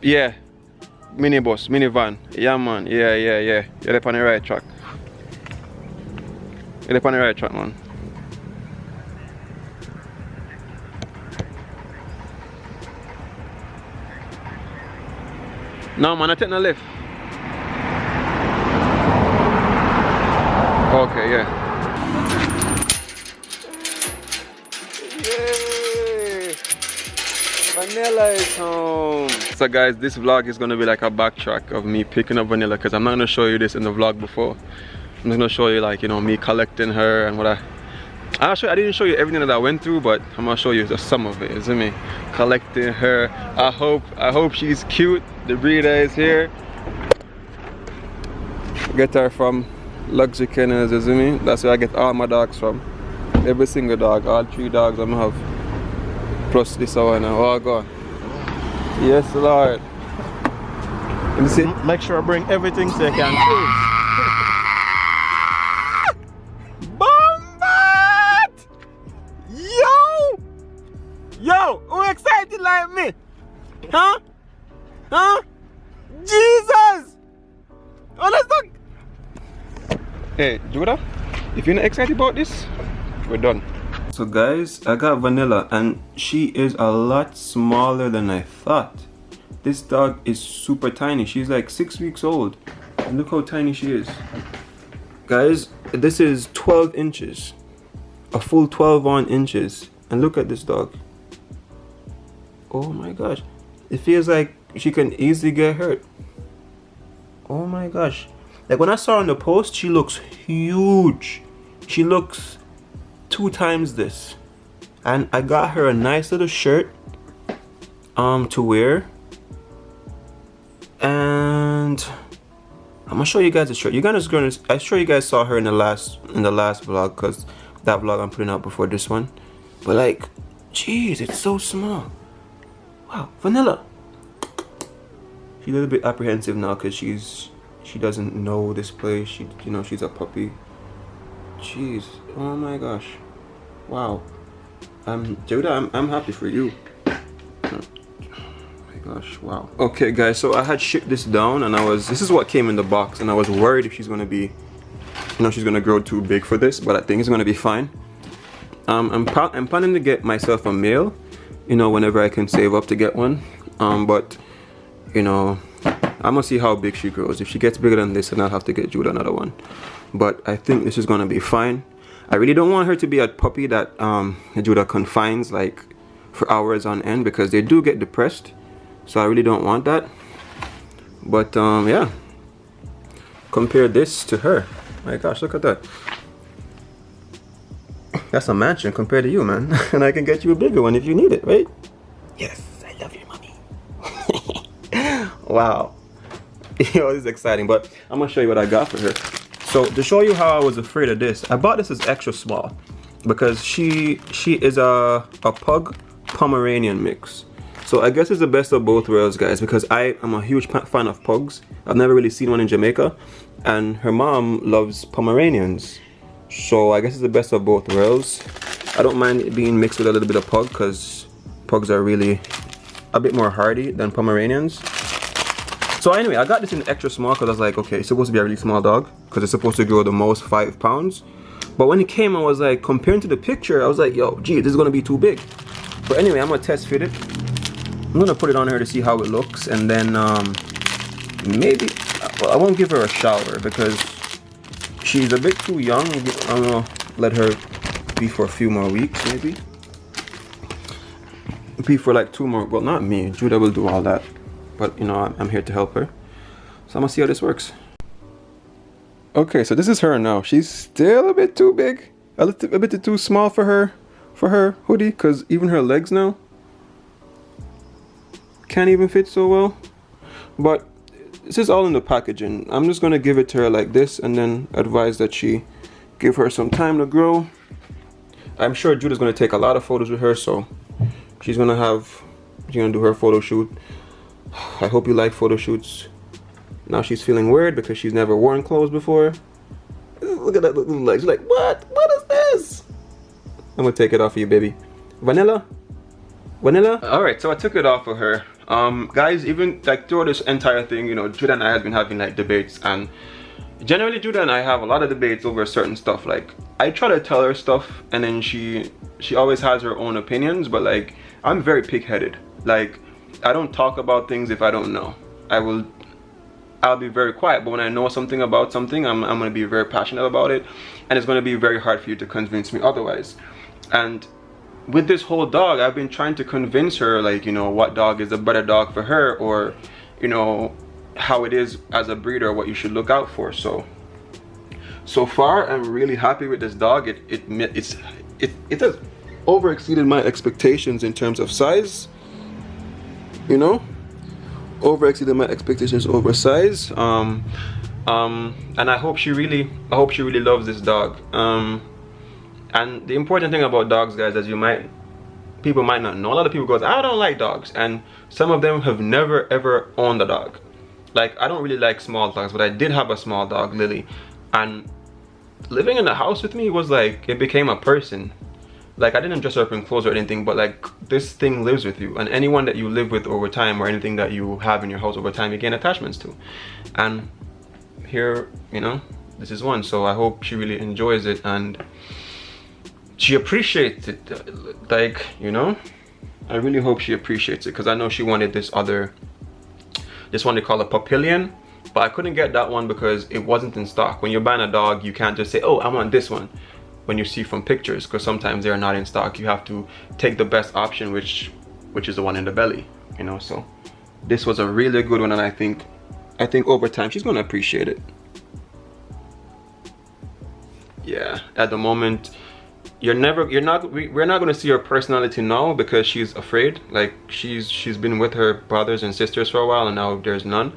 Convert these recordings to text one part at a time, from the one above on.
Yeah. Minibus, minivan. Yeah, man. Yeah. You're up on the right track. You're up on the right track, man. No, man, I take no left. Okay, yeah. Yay! Vanilla is home. So guys, this vlog is gonna be like a backtrack of me picking up Vanilla, because I'm not gonna show you this in the vlog before. I'm just gonna show you, like, you know, me collecting her and what I didn't show you everything that I went through, but I'm gonna show you just some of it. Is it me collecting her? I hope she's cute. The breeder is here. Get her from Luxury Kennels, is it me? That's where I get all my dogs from. Every single dog, all 3 dogs I'm have. Plus this one now. Oh god. Yes, Lord. Let me see. Make sure I bring everything so you can see. Bombard! Yo, who excited like me? Huh? Jesus! Oh, let's look. Hey, Judah, if you're not excited about this, we're done. So guys, I got Vanilla and she is a lot smaller than I thought. This dog is super tiny. She's like 6 weeks old. And look how tiny she is. Guys, this is 12 inches. A full 12 inches. And look at this dog. Oh my gosh. It feels like she can easily get hurt. Oh my gosh. Like when I saw her in the post, she looks huge. She looks 2 times this. And I got her a nice little shirt to wear. And I'm gonna show you guys the shirt. I'm sure you guys saw her in the last vlog, because that vlog I'm putting out before this one. But like, jeez, it's so small. Wow, Vanilla. She's a little bit apprehensive now because she doesn't know this place. She's a puppy. Jeez, oh my gosh, wow. Judah, I'm happy for you. Oh my gosh, wow. Okay guys, so I had shipped this down and this is what came in the box, and I was worried if she's gonna be, she's gonna grow too big for this, but I think it's gonna be fine. I'm planning to get myself a male, whenever I can save up to get one. But I'm gonna see how big she grows. If she gets bigger than this, then I'll have to get Judah another one. But I think this is gonna be fine. I really don't want her to be a puppy that Judah confines like for hours on end, because they do get depressed. So I really don't want that. But yeah, compare this to her. My gosh, look at that. That's a mansion compared to you, man. And I can get you a bigger one if you need it, right? Yes, I love you, mommy. Wow. This is exciting, but I'm gonna show you what I got for her. So to show you how I was afraid of this, I bought this as extra small because she is a pug Pomeranian mix. So I guess it's the best of both worlds, guys, because I am a huge fan of pugs. I've never really seen one in Jamaica, and her mom loves Pomeranians. So I guess it's the best of both worlds. I don't mind it being mixed with a little bit of pug, because pugs are really a bit more hardy than Pomeranians. So anyway, I got this in extra small because I was like, okay, it's supposed to be a really small dog because it's supposed to grow the most 5 pounds. But when it came, I was like, comparing to the picture, I was like, yo, gee, this is gonna be too big. But anyway, I'm gonna test fit it. I'm gonna put it on her to see how it looks, and then maybe, well, I won't give her a shower because she's a bit too young. I'm gonna let her be for a few more weeks, maybe. Be for like 2 more, well, not me, Judah will do all that. But I'm here to help her. So I'm gonna see how this works. Okay, so this is her now. She's still a bit too big. A bit too small for her hoodie, because even her legs now can't even fit so well. But this is all in the packaging. I'm just gonna give it to her like this, and then advise that she give her some time to grow. I'm sure Judah's gonna take a lot of photos with her, so she's gonna do her photo shoot. I hope you like photo shoots. Now she's feeling weird because she's never worn clothes before. Look at that little legs. She's like, what? What is this? I'm gonna take it off of you, baby. Vanilla? Vanilla? Alright, so I took it off of her. Guys, even like throughout this entire thing, you know, Judah and I have been having like debates, and generally Judah and I have a lot of debates over certain stuff. Like I try to tell her stuff, and then she always has her own opinions, but like I'm very pig-headed. Like I don't talk about things if I don't know. I'll be very quiet, but when I know something about something, I'm going to be very passionate about it, and it's going to be very hard for you to convince me otherwise. And with this whole dog, I've been trying to convince her, like, you know, what dog is a better dog for her, or, you know, how it is as a breeder, what you should look out for. So far, I'm really happy with this dog. It has over exceeded my expectations in terms of size, you know. Over exceeded my expectations over size. And I hope she really loves this dog. And the important thing about dogs, guys, as people might not know, a lot of people goes, I don't like dogs, and some of them have never ever owned a dog. Like I don't really like small dogs, but I did have a small dog, Lily, and living in the house with me was like, it became a person. Like I didn't dress her up in clothes or anything, but like this thing lives with you, and anyone that you live with over time, or anything that you have in your house over time, you gain attachments to. And here, you know, this is one. So I hope she really enjoys it and she appreciates it. Like, you know, I really hope she appreciates it, because I know she wanted this one they call a Papillion, but I couldn't get that one because it wasn't in stock. When you're buying a dog, you can't just say, oh, I want this one, when you see from pictures, because sometimes they're not in stock. You have to take the best option, which is the one in the belly, you know. So this was a really good one, and I think over time she's gonna appreciate it. Yeah, at the moment we're not gonna see her personality now, because she's afraid. Like she's been with her brothers and sisters for a while, and now there's none,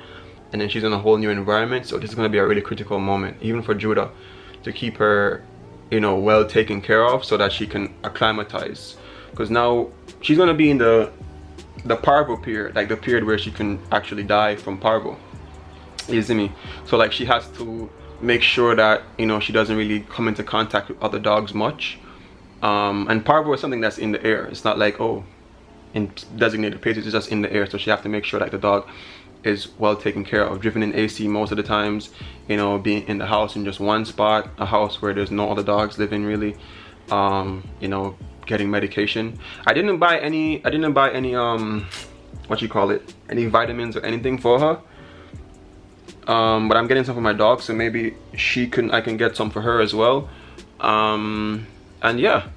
and then she's in a whole new environment. So this is gonna be a really critical moment, even for Judah, to keep her, you know, well taken care of, so that she can acclimatize, because now she's gonna be in the parvo period, like the period where she can actually die from parvo. You see me? So like she has to make sure that, you know, she doesn't really come into contact with other dogs much. And parvo is something that's in the air. It's not like, oh, in designated places, it's just in the air. So she have to make sure that the dog is well taken care of, driven in AC most of the times, you know, being in the house in just one spot, a house where there's no other dogs living really, you know, getting medication. I didn't buy any what you call it, any vitamins or anything for her, but I'm getting some for my dog, so maybe I can get some for her as well. And yeah,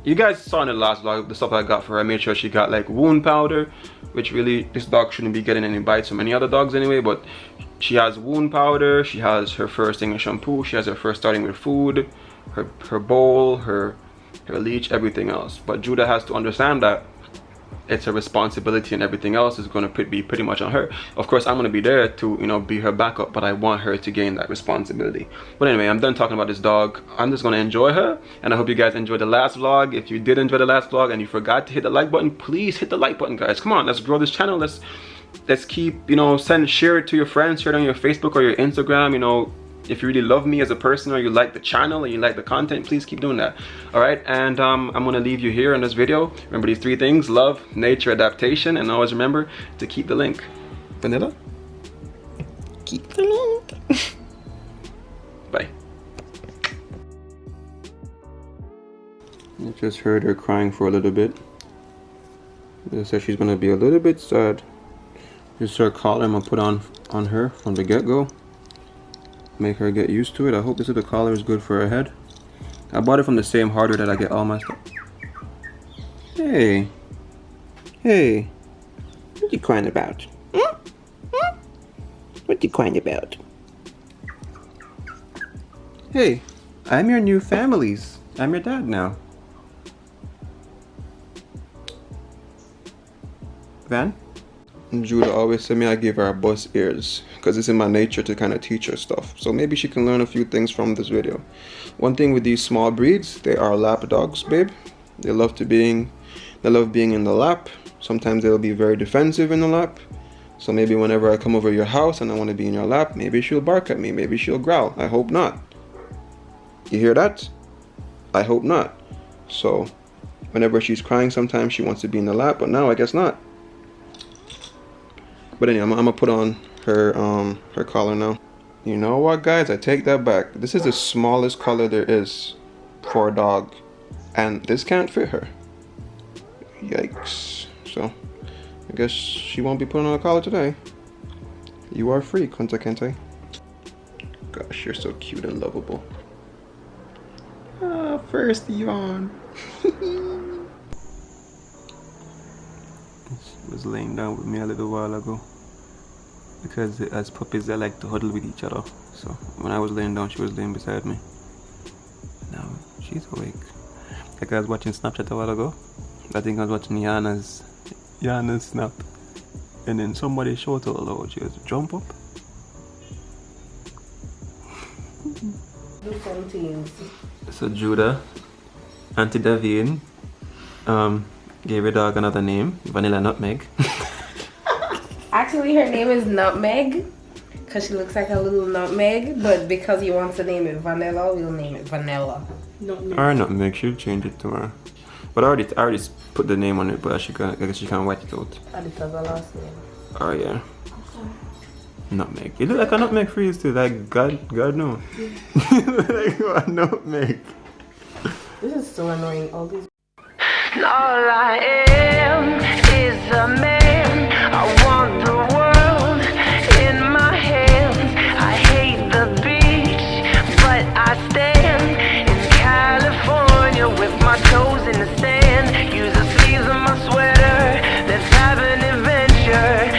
you guys saw in the last vlog the stuff I got for her. I made sure she got like wound powder, which really, this dog shouldn't be getting any bites from any other dogs anyway, but she has wound powder, she has her first thing of shampoo, she has her first starting with food, her bowl, her leash, everything else. But Judah has to understand that it's a responsibility, and everything else is going to be pretty much on her. Of course, I'm going to be there to, you know, be her backup, but I want her to gain that responsibility. But anyway, I'm done talking about this dog. I'm just going to enjoy her, and I hope you guys enjoyed the last vlog. If you did enjoy the last vlog and you forgot to hit the like button, please hit the like button, guys. Come on, let's grow this channel. Let's keep, you know, share it to your friends, share it on your Facebook or your Instagram. You know, if you really love me as a person, or you like the channel, or you like the content, please keep doing that. All right, and I'm gonna leave you here in this video. Remember these 3 things: love, nature, adaptation, and always remember to keep the link. Vanilla, keep the link. Bye. I just heard her crying for a little bit. They said she's gonna be a little bit sad. Just her collar I'm gonna put on her from the get-go. Make her get used to it. I hope this little collar is good for her head. I bought it from the same hardware that I get all my stuff. Hey, what you crying about? What you crying about? Hey, I'm your new families. I'm your dad now. Van? Judah always said me I give her a bus ears, because it's in my nature to kind of teach her stuff. So maybe she can learn a few things from this video. One thing with these small breeds, they are lap dogs, babe. They love being in the lap. Sometimes they'll be very defensive in the lap. So maybe whenever I come over your house and I want to be in your lap, maybe she'll bark at me, maybe she'll growl. I hope not. You hear that? I hope not. So Whenever she's crying, sometimes she wants to be in the lap, but now I guess not. But anyway, I'm gonna put on her her collar now. You know what, guys? I take that back. This is the smallest collar there is for a dog, and this can't fit her. Yikes. So I guess she won't be putting on a collar today. You are free, Kunta Kinte. Gosh, you're so cute and lovable. Ah, first yawn. She was laying down with me a little while ago. Because as puppies, they like to huddle with each other. So when I was laying down, she was laying beside me. Now she's awake. Like I was watching Snapchat a while ago. I think I was watching Yana's snap. And then somebody shouted out loud. She goes, "Jump up." So Judah, Auntie Davine, gave her dog another name, Vanilla Nutmeg. Actually, her name is Nutmeg because she looks like a little nutmeg. But because he wants to name it Vanilla, we'll name it Vanilla. Or Nutmeg, she'll change it to her. But I already put the name on it, but I guess she can't write it out. And it has a last name. Oh yeah. Nutmeg. You look like a nutmeg freeze too. Like God knows. Like a nutmeg. This is so annoying. All these. No lie.